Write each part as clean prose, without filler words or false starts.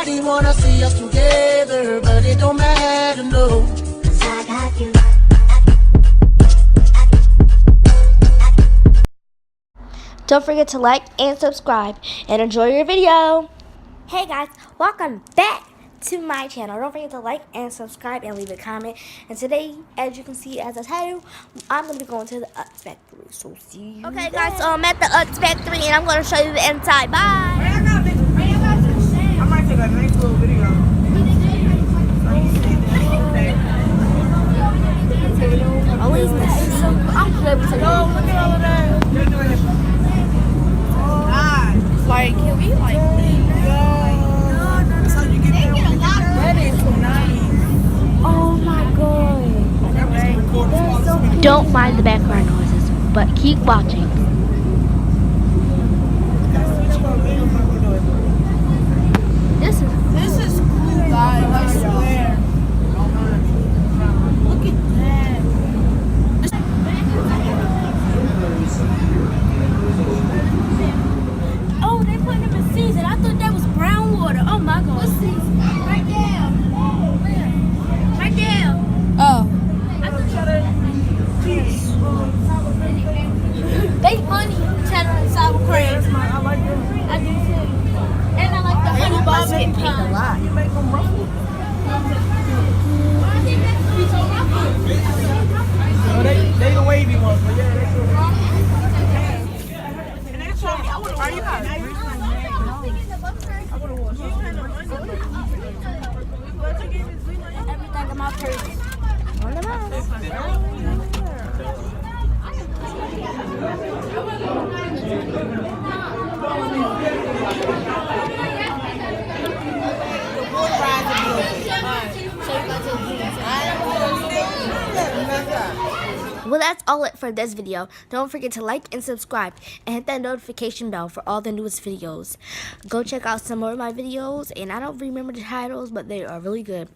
Everybody wanna see us together, but it don't matter, no. 'Cause I got you. Don't forget to like and subscribe and enjoy your video. Hey guys, welcome back to my channel. Don't forget to like and subscribe and leave a comment. And today, as you can see as a title, I'm going to be going to the Utz factory. So see you. Okay guys, so I'm at the Utz factory and I'm going to show you the inside. Bye. I might take a nice little video. Oh, it's nice. I'm good with it. Look at all of that. They're doing it. Like, can we like leave? That's how you get there. That is nice. Oh my god. Don't mind the background noises, but keep watching. This is cool, guys. I swear. Look at that. Oh, they put them in season. I thought that was brown water. Oh my god. What season? Right there. Where? Right there. Oh. I thought they honey, cheddar, and sour cream. I like them. I do too. And I like the honey basket pie. A lot. You make them ruffle. Oh, they the wavy ones, but yeah, they cool. And they told me, are you guys? Everything in my purse. On the mouse. Well, that's all it for this video. Don't forget to like and subscribe and hit that notification bell for all the newest videos. Go check out some more of my videos, and I don't remember the titles, but they are really good.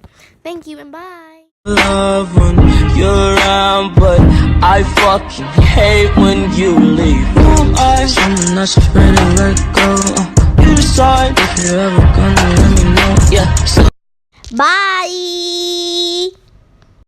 Thank you and bye. Love when you're around, but I fucking hate when you leave. Who I someone that's afraid to let go. You decide if you're ever gonna let me know. Yeah. So Bye.